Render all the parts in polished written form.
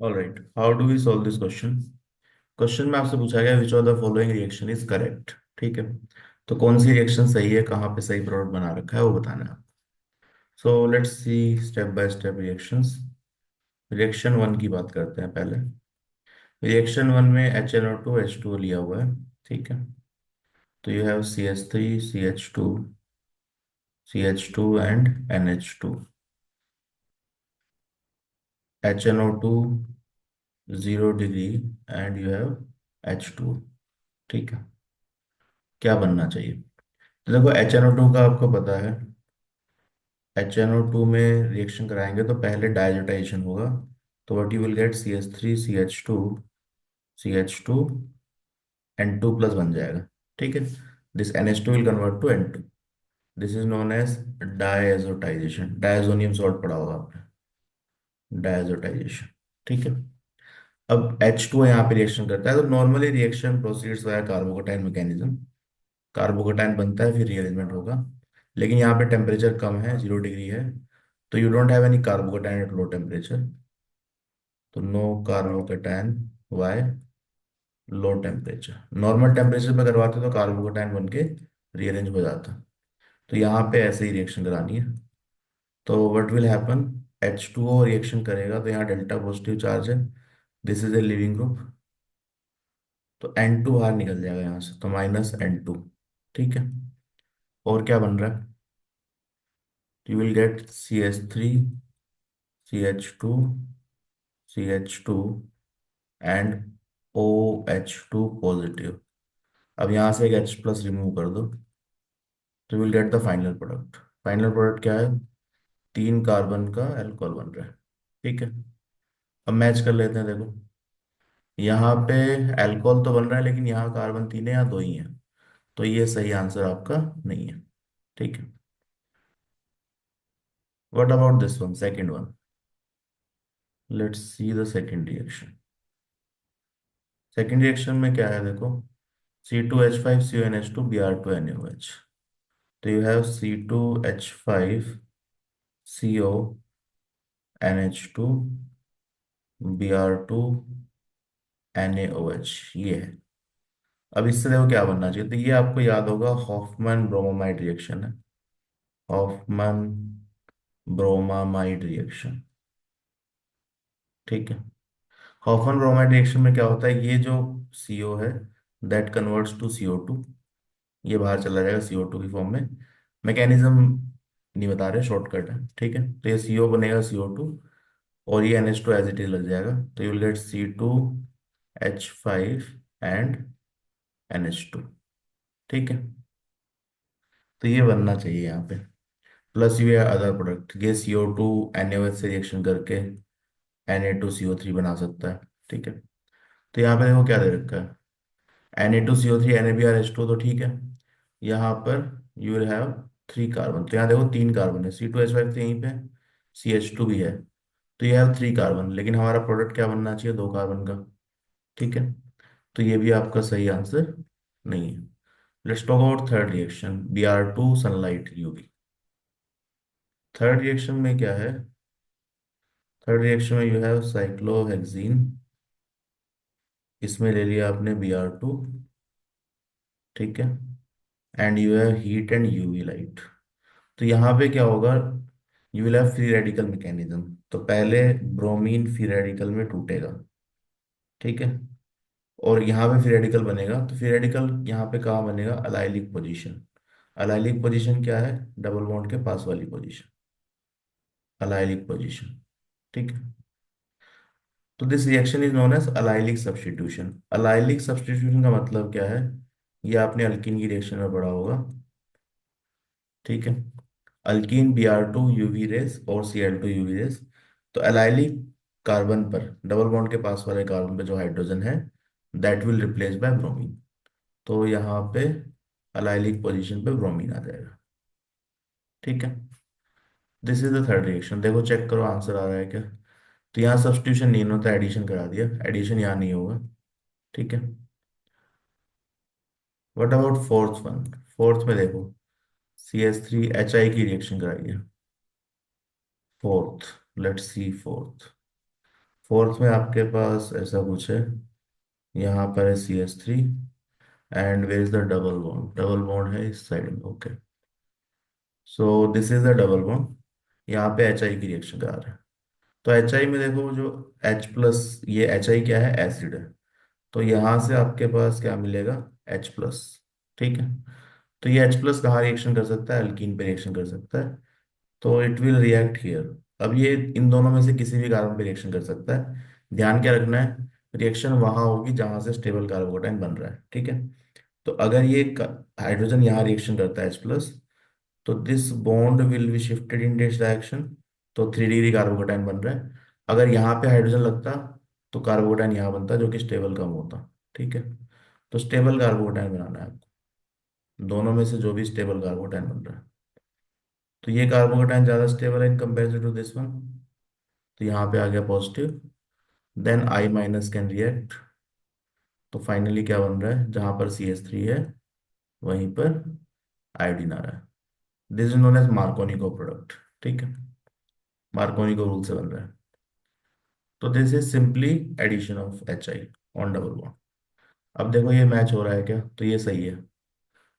All right, how do we solve this question. Question में आपसे पूछा गया which of the following reaction is correct. ठीक है, तो कौन सी रिएक्शन सही है, कहाँ पे सही प्रोडक्ट बना रखा है वो बताना है। So let's see step by step reactions. Reaction one की बात करते हैं पहले। रिएक्शन वन में HNO2 H2O लिया हुआ है। ठीक है, तो you have CH3 CH2 CH2 and NH2। HNO2 0 degree and you have H2। ठीक है, क्या बनना चाहिए। तो देखो HNO2 का आपको पता है, HNO2 में रिएक्शन कराएंगे तो पहले डायजोटाइजेशन होगा। तो what you will get CH3 CH2 N2 plus बन जाएगा। ठीक है, this NH2 will convert to N2। This is known as diazotization. Diazonium salt पढ़ा होगा आपने, डायजोटाइजेशन। ठीक है, अब H2 यहाँ पे रिएक्शन करता है तो normally reaction proceeds via carbocation mechanism. Carbocation बनता है फिर रीअरेंजमेंट होगा, लेकिन यहाँ पे टेम्परेचर कम है, 0 डिग्री है, तो you don't have any carbocation at low temperature. तो no carbocation, why, low temperature. Normal temperature पे करवाते तो कार्बोकेटाइन बन के रीअरेंज हो जाता। तो यहाँ पे ऐसे ही रिएक्शन करानी है। तो what will happen, H2O reaction करेगा तो यहाँ डेल्टा पॉजिटिव चार्ज है, this is a leaving group. तो N2 बाहर निकल जाएगा यहाँ से, तो -N2। ठीक है, और क्या बन रहा है, you will get CH3 CH2 CH2 and OH2 positive. अब यहाँ से एक H प्लस रिमूव कर दो तो will get the final product. Final product क्या है, 3 कार्बन का एल्कोहल बन रहा है। ठीक है, अब मैच कर लेते हैं। देखो यहाँ पे एल्कोहल तो बन रहा है लेकिन यहाँ कार्बन 3 है, यहाँ 2 ही है, तो ये सही आंसर आपका नहीं है। ठीक है, what about this one, second one. Let's see the second reaction. Second reaction में क्या है देखो, C2H5CONH2 Br2NaOH। तो you have C2H5CO NH2 Br2NaOH, ये है। अब इससे देखो क्या बनना चाहिए, तो ये आपको याद होगा हॉफमैन ब्रोमोमाइड रिएक्शन है। Hofmann bromamide reaction. ठीक है, हॉफमैन ब्रोमाइड रिएक्शन में क्या होता है, ये जो CO है दैट कन्वर्ट्स टू CO2, ये बाहर चला जाएगा CO2 की फॉर्म में। मैकेनिज्म नहीं बता रहे, शॉर्टकट है। ठीक है, तो ये CO बनेगा CO2 और ये NH2 एज इट इज लग जाएगा, तो you will gate C2H5 and NH2। ठीक है, तो ये बनना चाहिए यहाँ पे। प्लस ये अदर प्रोडक्ट, ये CO2 NaOH से रिएक्शन करके Na2CO3 बना सकता है। ठीक है, तो यहाँ पे देखो क्या दे रखा है, Na2CO3 NaBrH2, तो ठीक है। यहाँ पर यू विल हैव 3 कार्बन, तो यहाँ देखो 3 कार्बन है, C2H5 तो यहीं पे, CH2 भी है, तो ये हैव 3 कार्बन, लेकिन हमारा प्रोडक्ट क्या बनना चाहिए, 2 कार्बन का। ठीक है, तो ये भी आपका सही आंसर नहीं है। Let's talk about third reaction, Br2 sunlight UV। Third reaction में क्या है, थर्ड रिएक्शन में यू हैव साइक्लोहेक्सीन, इसमें ले लिया आपने Br2। ठीक है, and you have heat and UV light. तो यहाँ पे क्या होगा, you will have free radical mechanism. तो पहले ब्रोमीन फ्री रेडिकल में टूटेगा। ठीक है, और यहाँ पे फ्री रेडिकल बनेगा, तो फ्री रेडिकल यहाँ पे कहाँ बनेगा, अलाइलिक पोजीशन। अलाइलिक पोजीशन क्या है, डबल बॉन्ड के पास वाली पोजीशन, अलाइलिक पोजीशन। ठीक है, तो this reaction is known as allylic substitution. Allylic substitution का मतलब क्या है, ये आपने अल्कीन की रिएक्शन में पढ़ा होगा। ठीक है, अल्कीन Br2 यूवी रेस और Cl2 यूवी रेस। तो एलाइलिक कार्बन पर, डबल बॉन्ड के पास वाले कार्बन पे जो हाइड्रोजन है that will replace by bromine. तो यहाँ पे अलाइलिक पोजीशन पे ब्रोमीन आ जाएगा। ठीक है, this is the third reaction. देखो चेक करो आंसर आ रहा है क्या। तो यहाँ सब्स्टिट्यूशन नहीं होता, एडिशन करा दिया, एडिशन यहाँ नहीं होगा। ठीक है, what about fourth one. Fourth में देखो CH3HI की रिएक्शन कराई है। Fourth, let's C fourth. Fourth में आपके पास ऐसा कुछ है, यहाँ पर है CH3 and where is the double bond, double bond है इस साइड में, okay. So this is the double bond, यहाँ पे HI की रिएक्शन करा रहे हैं। तो HI में देखो जो H+, ये HI क्या है, एसिड है। तो यहाँ से आपके पास क्या मिलेगा, H+, ठीक है। तो ये H+ कहाँ रिएक्शन कर सकता है, अल्कीन पे रिएक्शन कर सकता है। तो इट विल रिएक्ट हियर। अब ये इन दोनों में से किसी भी कार्बन पे रिएक्शन कर सकता है। ध्यान क्या रखना है, रिएक्शन वहां होगी जहां से स्टेबल कार्बोकेटाइन बन रहा है, ठीक है। तो अगर ये हाइड्रोजन यहाँ रिएक्शन करता है H+, तो this bond will be shifted in this direction. तो 3 डिग्री कार्बोकेटाइन बन रहा है। अगर यहाँ पे हाइड्रोजन लगता तो कार्बोकेटाइन यहाँ बनता जो कि स्टेबल कम होता, ठीक है। तो स्टेबल कार्बोकेटाइन बनाना है आपको, दोनों में से जो भी स्टेबल कार्बोकेटाइन बन रहा है। तो ये कार्बोकेटाइन ज्यादा स्टेबल है in comparison to this one. तो यहाँ पे आ गया positive. Then I- can react. तो फाइनली क्या बन रहा है, जहां पर CH3 है वहीं पर आयोडीन आ रहा है। This is known as Markovnikov product, ठीक है। मार्कोनी को रूल से बन रहा है। तो this is simply addition of HI on double bond. अब देखो ये मैच हो रहा है क्या, तो ये सही है।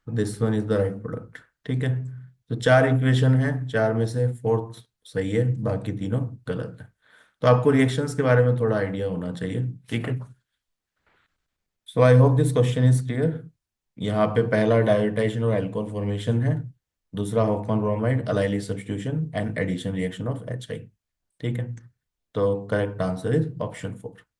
This one is the right product, ठीक है। तो 4 इक्वेशन है, 4 में से फोर्थ सही है, बाकी तीनों गलत है। तो आपको रिएक्शंस के बारे में थोड़ा आइडिया होना चाहिए, ठीक है। So I hope this question is clear. यहाँ पे पहला डायोटाइजेशन और अल्कोहल फॉर्मेशन है, दूसरा Hofmann bromide allylic substitution and addition reaction of HI, ठीक है। तो करेक्ट आंसर इज ऑप्शन 4।